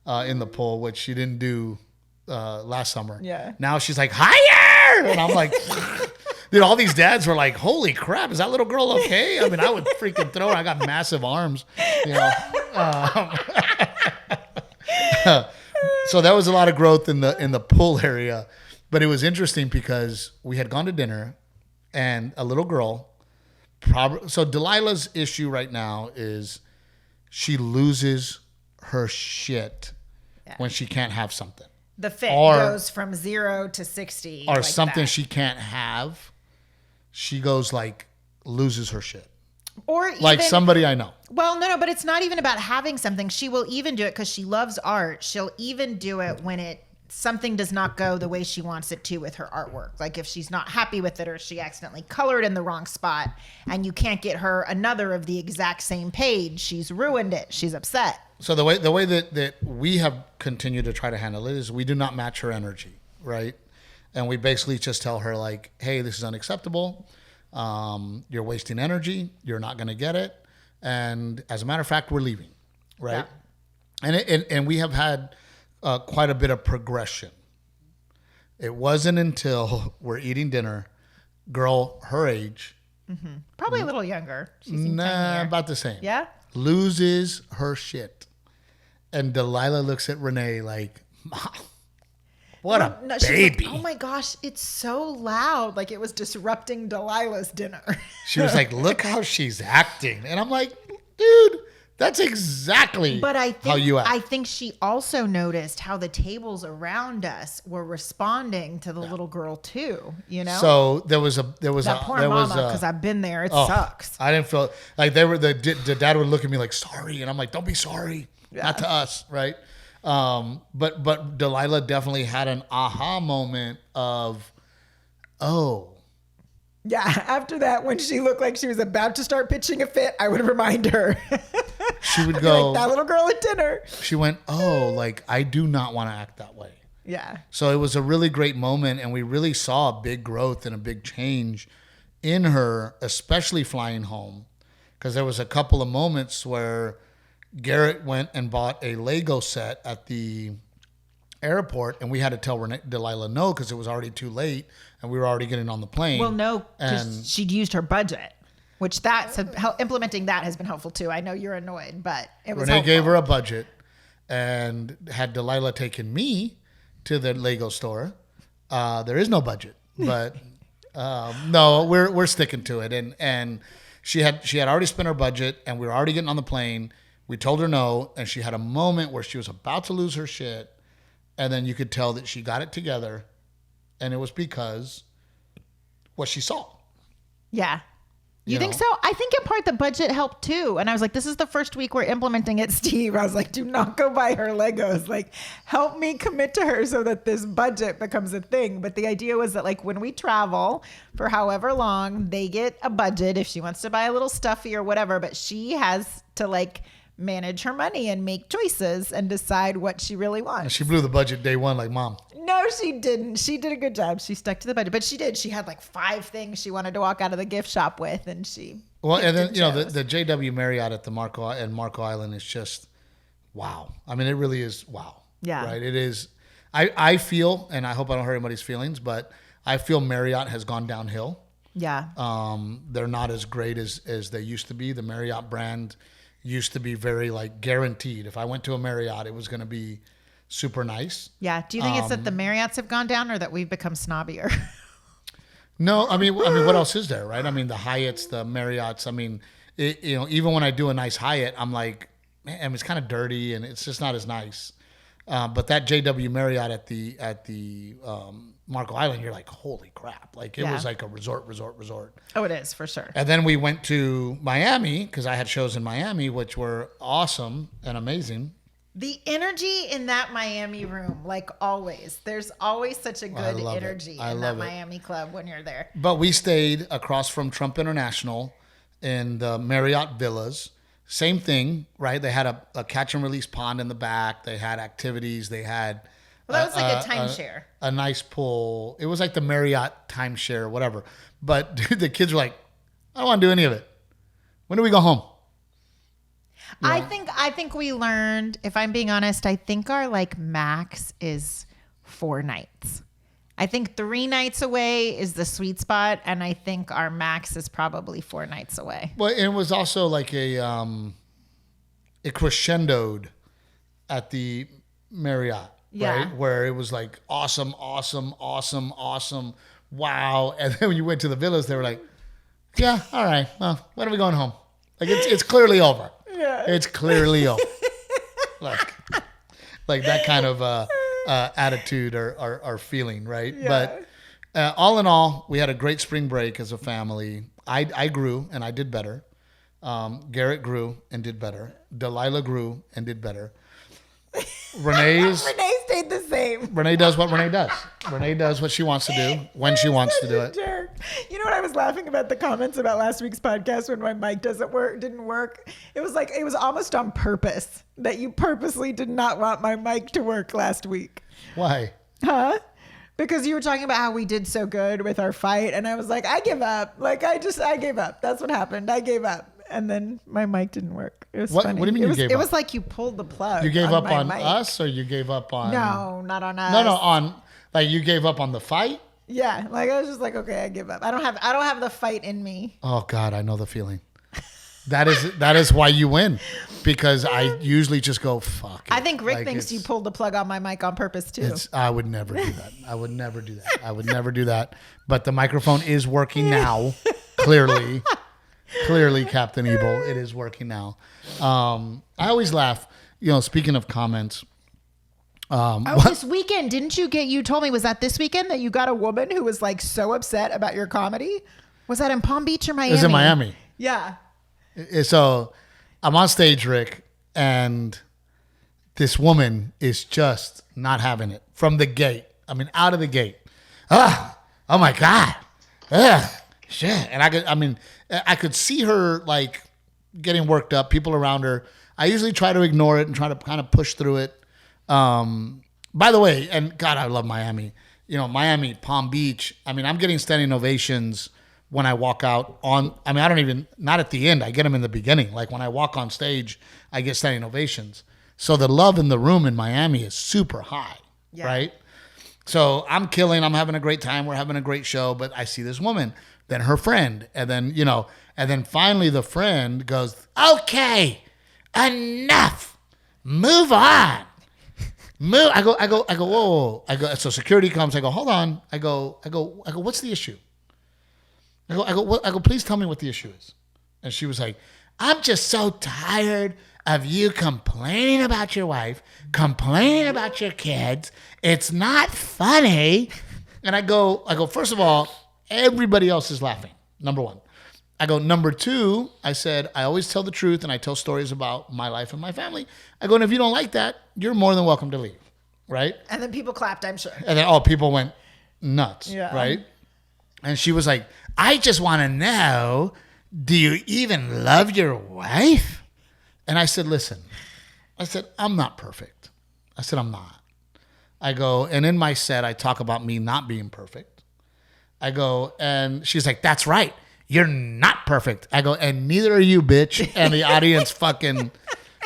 in the pool, which she didn't do last summer. Yeah. Now she's like, higher! And I'm like... Dude, all these dads were like, holy crap, is that little girl okay? I mean, I would freaking throw her. I got massive arms, you know. So that was a lot of growth in the pool area. But it was interesting because we had gone to dinner and a little girl, so Delilah's issue right now is she loses her shit when she can't have something. The fit Or- goes from 0 to 60. Or like something that. she can't have. She goes loses her shit. Or Like even, somebody I know. Well, no, but it's not even about having something. She will even do it because she loves art. She'll even do it when something does not go the way she wants it to with her artwork. Like if she's not happy with it, or she accidentally colored in the wrong spot and you can't get her another of the exact same page, she's ruined it. She's upset. So the way that we have continued to try to handle it is we do not match her energy. right? And we basically just tell her like, hey, this is unacceptable. You're wasting energy. You're not going to get it. And as a matter of fact, we're leaving, right? Yeah. And we have had quite a bit of progression. It wasn't until we're eating dinner, girl her age. Mm-hmm. Probably a little younger. She seemed tinier. About the same. Yeah? Loses her shit. And Delilah looks at Renae like, Mom, what a baby. Like, oh my gosh, it's so loud. Like it was disrupting Delilah's dinner. She was like, look how she's acting. And I'm like, dude, that's exactly how you act. I think she also noticed how the tables around us were responding to the little girl too, you know? So there was that poor mama, because I've been there. It sucks. I didn't feel like the dad would look at me like, sorry. And I'm like, don't be sorry. Yeah. Not to us. Right. But Delilah definitely had an aha moment of, oh. Yeah, after that, when she looked like she was about to start pitching a fit, I would remind her. She would go, like, that little girl at dinner. She went, oh, like, I do not want to act that way. Yeah. So it was a really great moment, and we really saw a big growth and a big change in her, especially flying home. Because there was a couple of moments where Garrett went and bought a Lego set at the airport, and we had to tell Delilah no because it was already too late and we were already getting on the plane. Well, no, because she'd used her budget, which implementing that has been helpful too. I know you're annoyed, but it was Renae gave her a budget and had Delilah taken me to the Lego store. There is no budget, but no, we're sticking to it. And she had already spent her budget, and we were already getting on the plane. We told her no, and she had a moment where she was about to lose her shit. And then you could tell that she got it together, and it was because what she saw. Yeah. You think so? I think in part the budget helped too. And I was like, this is the first week we're implementing it, Steve. I was like, do not go buy her Legos. Like, help me commit to her so that this budget becomes a thing. But the idea was that like when we travel for however long, they get a budget if she wants to buy a little stuffy or whatever. But she has to like manage her money and make choices and decide what she really wants. She blew the budget day one like Mom. No, she didn't. She did a good job. She stuck to the budget, but she did. She had like 5 things she wanted to walk out of the gift shop with, and she. Well, and then the JW Marriott at the Marco Island is just wow. I mean, it really is wow. Yeah. Right. It is. I feel, and I hope I don't hurt anybody's feelings, but I feel Marriott has gone downhill. Yeah. They're not as great as they used to be. The Marriott brand used to be very like guaranteed. If I went to a Marriott, it was going to be super nice. Yeah. Do you think it's that the Marriotts have gone down or that we've become snobbier? No, I mean, what else is there, right? I mean, the Hyatts, the Marriotts. I mean, even when I do a nice Hyatt, I'm like, man, it's kind of dirty and it's just not as nice. But that JW Marriott at the Marco Island, you're like, holy crap! Like it was like a resort. Oh, it is for sure. And then we went to Miami because I had shows in Miami, which were awesome and amazing. The energy in that Miami room, like always, there's always such a good energy in that Miami club when you're there. But we stayed across from Trump International in the Marriott Villas. Same thing, right? They had a catch and release pond in the back. They had activities. They had that was like a timeshare. A nice pool. It was like the Marriott timeshare, whatever. But dude, the kids were like, I don't want to do any of it. When do we go home? I think we learned, if I'm being honest, I think our like max is 4 nights. I think 3 nights away is the sweet spot, and I think our max is probably 4 nights away. Well, it was also like it crescendoed at the Marriott, right? Where it was like awesome, wow. And then when you went to the villas, they were like, yeah, all right, well, when are we going home? Like it's clearly over. Yeah. It's clearly over. like that kind of attitude or feeling, right? Yeah. But all in all, we had a great spring break as a family. I grew and I did better. Garrett grew and did better. Delilah grew and did better. Renae stayed the same. Renae does what Renae does. Renae does what she wants to do when she wants to do it. Jerk. You know what I was laughing about the comments about last week's podcast when my mic didn't work? It was almost on purpose that you purposely did not want my mic to work last week. Why? Huh? Because you were talking about how we did so good with our fight, and I was like, I give up. Like I gave up. That's what happened. I gave up. And then my mic didn't work. It was funny. What do you mean you gave up? It was like you pulled the plug. You gave up on mic. us, or you gave up on? No, not on us. No, on like you gave up on the fight. Yeah, like I was just like, okay, I give up. I don't have the fight in me. Oh God, I know the feeling. That is why you win, because I usually just go fuck it. I think Rick thinks you pulled the plug on my mic on purpose too. I would never do that. I would never do that. I would never do that. But the microphone is working now. Clearly, Captain Evil, it is working now. I always laugh. Speaking of comments. This weekend, didn't you you told me, was that this weekend that you got a woman who was like so upset about your comedy? Was that in Palm Beach or Miami? It was in Miami. Yeah. So I'm on stage, Rick, and this woman is just not having it from the gate. I mean, out of the gate. Oh my God. Shit. And I could see her like getting worked up, people around her. I usually try to ignore it and try to kind of push through it. By the way, and God, I love Miami. Miami, Palm Beach. I mean, I'm getting standing ovations when I walk out not at the end. I get them in the beginning. Like when I walk on stage, I get standing ovations. So the love in the room in Miami is super high, right? So I'm having a great time. We're having a great show, but I see this woman, then her friend, and then finally the friend goes, okay, enough, move on. Move. I go, whoa. So security comes. I go, hold on. I go, what's the issue? I go, please tell me what the issue is. And she was like, I'm just so tired of you complaining about your wife, complaining about your kids. It's not funny. And I go, first of all, everybody else is laughing. Number one. I go, number two, I said, I always tell the truth and I tell stories about my life and my family. I go, and if you don't like that, you're more than welcome to leave. Right? And then people clapped, I'm sure. And then, people went nuts. Yeah. Right? And she was like, I just want to know, do you even love your wife? And I said, listen, I'm not perfect. I said, I'm not. I go, and in my set, I talk about me not being perfect. I go, and she's like, that's right. You're not perfect. I go, and neither are you, bitch. And the audience fucking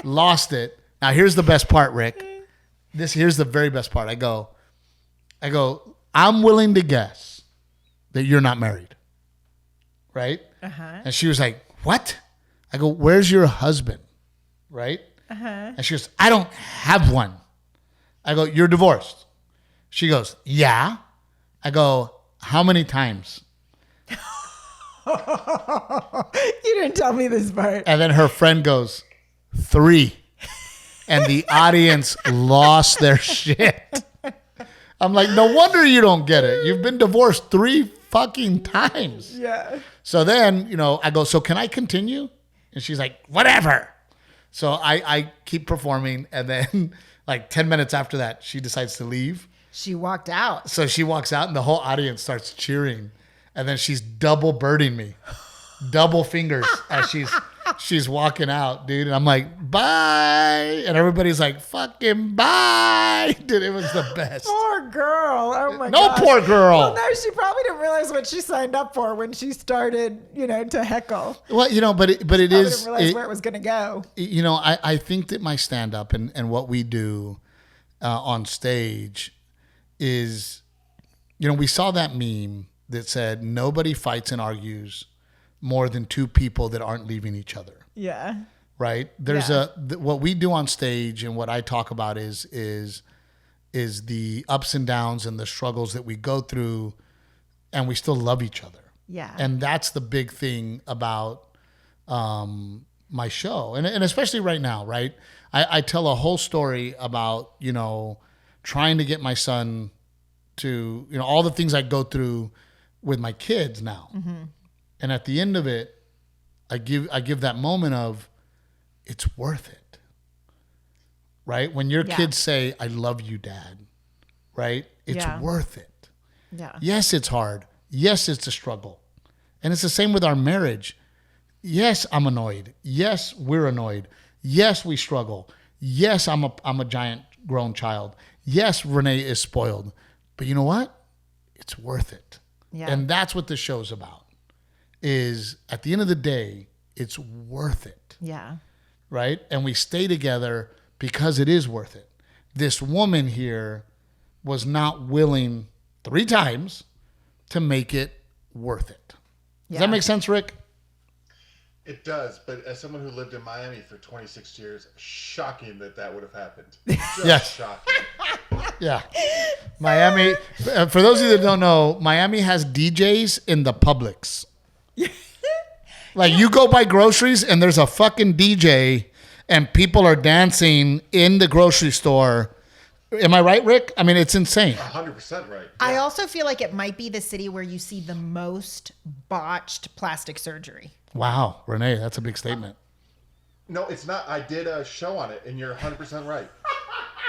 lost it. Now, here's the best part, Rick. Here's the very best part. I go, I'm willing to guess that you're not married. Right? Uh-huh. And she was like, what? I go, where's your husband? Right? Uh-huh. And she goes, I don't have one. I go, you're divorced. She goes, yeah. I go, how many times? You didn't tell me this part. And then her friend goes, 3. And the audience lost their shit. I'm like, no wonder you don't get it. You've been divorced 3 fucking times. Yeah. So then, I go, so can I continue? And she's like, whatever. So I keep performing. And then like 10 minutes after that, she decides to leave. She walked out. So she walks out and the whole audience starts cheering. And then she's double birding me. Double fingers as she's walking out, dude. And I'm like, bye. And everybody's like, fucking bye. Dude, it was the best. Poor girl. Oh my God. No poor girl. Well, no, she probably didn't realize what she signed up for when she started, to heckle. Well, but it is. Didn't realize where it was going to go. I think that my stand-up and what we do on stage is, we saw that meme that said nobody fights and argues more than 2 people that aren't leaving each other. Yeah. Right? There's what we do on stage and what I talk about is the ups and downs and the struggles that we go through, and we still love each other. Yeah. And that's the big thing about my show. And especially right now, right? I tell a whole story about, trying to get my son to, all the things I go through with my kids now. Mm-hmm. And at the end of it, I give that moment of, it's worth it. Right? When your kids say, I love you, Dad. Right? It's worth it. Yeah. Yes, it's hard. Yes, it's a struggle. And it's the same with our marriage. Yes, I'm annoyed. Yes, we're annoyed. Yes, we struggle. Yes, I'm a giant grown child. Yes, Renae is spoiled. But you know what? it's worth it. Yeah. And that's what this show's about, is at the end of the day, it's worth it. Yeah. Right? And we stay together because it is worth it. This woman here was not willing 3 times to make it worth it. Does that make sense, Rick? It does, but as someone who lived in Miami for 26 years, shocking that would have happened. Just Yes. shocking. Yeah. Miami, for those of you that don't know, Miami has DJs in the Publix. Like, you go buy groceries and there's a fucking DJ and people are dancing in the grocery store. Am I right, Rick? I mean, it's insane. 100% right. I also feel like it might be the city where you see the most botched plastic surgery. Wow, Renae, that's a big statement. No, it's not. I did a show on it, and you're 100% right.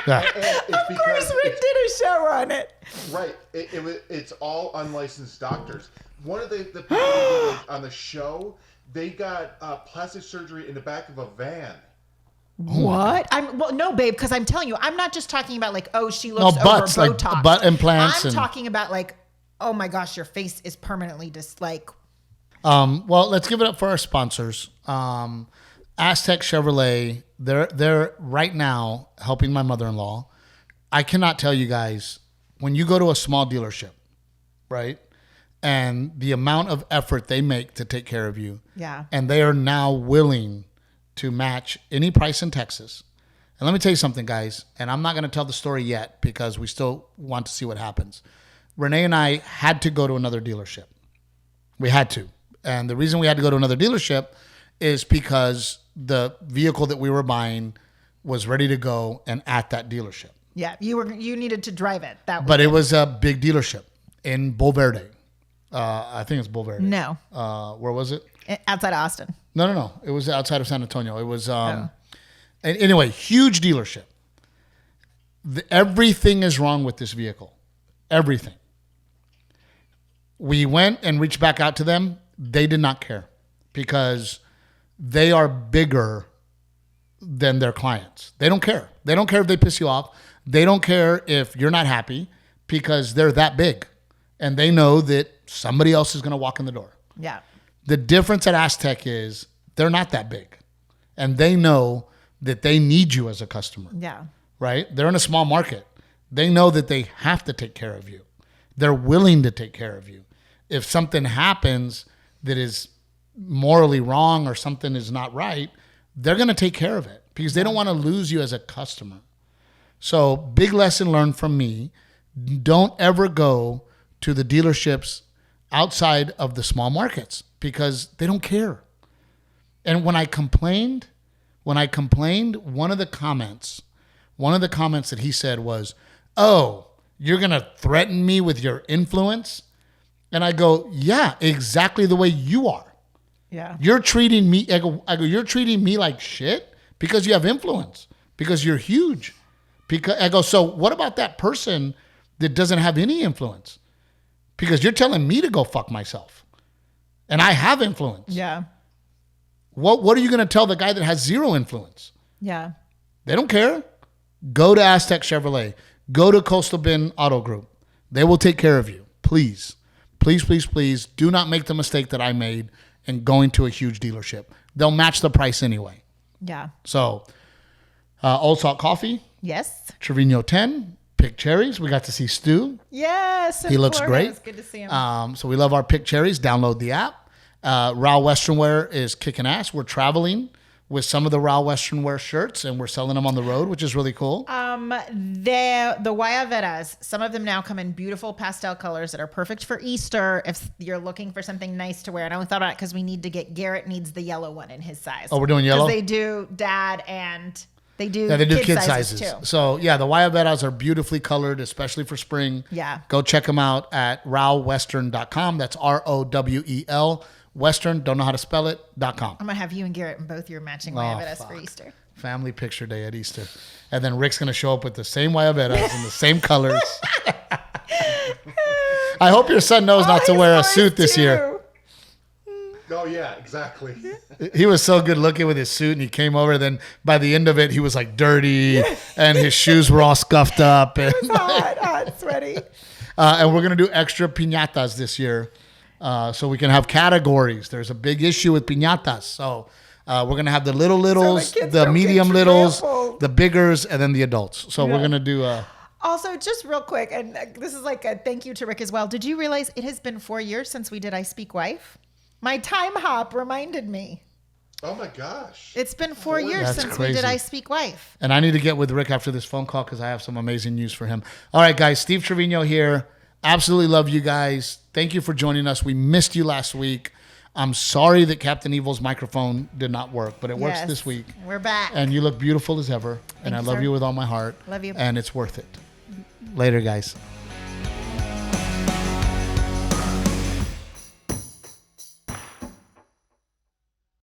Yeah. And it's because Rick did a show on it. right. It's all unlicensed doctors. One of the people who did on the show, they got plastic surgery in the back of a van. What? No, babe, because I'm telling you, I'm not just talking about like, oh, she No, looks butts, over like Botox. butt implants. I'm talking about like, oh my gosh, your face is permanently just like. Well, let's give it up for our sponsors. Aztec Chevrolet, they're right now helping my mother-in-law. I cannot tell you guys, when you go to a small dealership, right, and the amount of effort they make to take care of you, Yeah. and they are now willing to match any price in Texas. And let me tell you something, guys, and I'm not going to tell the story yet because we still want to see what happens. Renae and I had to go to another dealership. We had to. And the reason we had to go to another dealership is because the vehicle that we were buying was ready to go and at that dealership. Yeah, you needed to drive it. But it was a big dealership in Bulverde. I think it's Bulverde. No. Where was it? Outside of Austin. No. It was outside of San Antonio. It was anyway, huge dealership. Everything is wrong with this vehicle. Everything. We went and reached back out to them. They did not care because they are bigger than their clients. They don't care. They don't care if they piss you off. They don't care if you're not happy because they're that big. And they know that somebody else is going to walk in the door. Yeah. The difference at Aztec is they're not that big. And they know that they need you as a customer. Yeah. Right? They're in a small market. They know that they have to take care of you. They're willing to take care of you. If something happens that is morally wrong or something is not right, they're going to take care of it because they don't want to lose you as a customer. So, big lesson learned from me. Don't ever go to the dealerships outside of the small markets because they don't care. And when I complained, one of the comments that he said was, "Oh, you're going to threaten me with your influence?" And I go, "Yeah, exactly the way you are. Yeah. You're treating me, I go, you're treating me like shit because you have influence, because you're huge. Because I go, so what about that person that doesn't have any influence? Because you're telling me to go fuck myself. And I have influence. Yeah. What are you going to tell the guy that has zero influence? Yeah. They don't care. Go to Aztec Chevrolet. Go to Coastal Bend Auto Group. They will take care of you. Please. Please, please, please do not make the mistake that I made in going to a huge dealership. They'll match the price anyway. Yeah. So, Old Salt Coffee, Yes. Trevino 10, Pick Cherries. We got to see Stu. Yes. He looks Florida. great. It was good to see him. So we love our Pick Cherries. Download the app. Raw Western Wear is kicking ass. We're traveling with some of the Raw Western Wear shirts, and we're selling them on the road, which is really cool. The Guayaberas, some of them now come in beautiful pastel colors that are perfect for Easter if you're looking for something nice to wear. And I only thought about it because we need to get, Garrett needs the yellow one in his size. Oh, we're doing yellow? Because they do dad and they do, Yeah, they do kid kid sizes. too. So, yeah, the Guayaberas are beautifully colored, especially for spring. Yeah. Go check them out at rowwestern.com. That's ROWEL. Western, don't know how to spell it, .com. I'm going to have you and Garrett in both your matching Guayaberas for Easter. Family picture day at Easter. And then Rick's going to show up with the same Guayaberas in the same colors. I hope your son knows not to wear a suit this year. Oh, yeah, exactly. He was so good looking with his suit, and he came over. Then by the end of it, he was like dirty, and his shoes were all scuffed up. And Hot, sweaty. And we're going to do extra piñatas this year. So we can have categories. There's a big issue with piñatas. So we're going to have the littles, kids the don't medium get littles, trampled. the biggers, and then the adults. So we're going to do Also, just real quick, and this is like a thank you to Rick as well. Did you realize it has been 4 years since we did I Speak Wife? My time hop reminded me. Oh my gosh. It's been 4 years That's since crazy. we did I Speak Wife. And I need to get with Rick after this phone call because I have some amazing news for him. All right, guys. Steve Trevino here. Absolutely love you guys. Thank you for joining us. We missed you last week. I'm sorry that Captain Evil's microphone did not work, but it works Yes, this week. We're back. And you look beautiful as ever. And I you, love sir. you with all my heart. Love you. And it's worth it. Later, guys.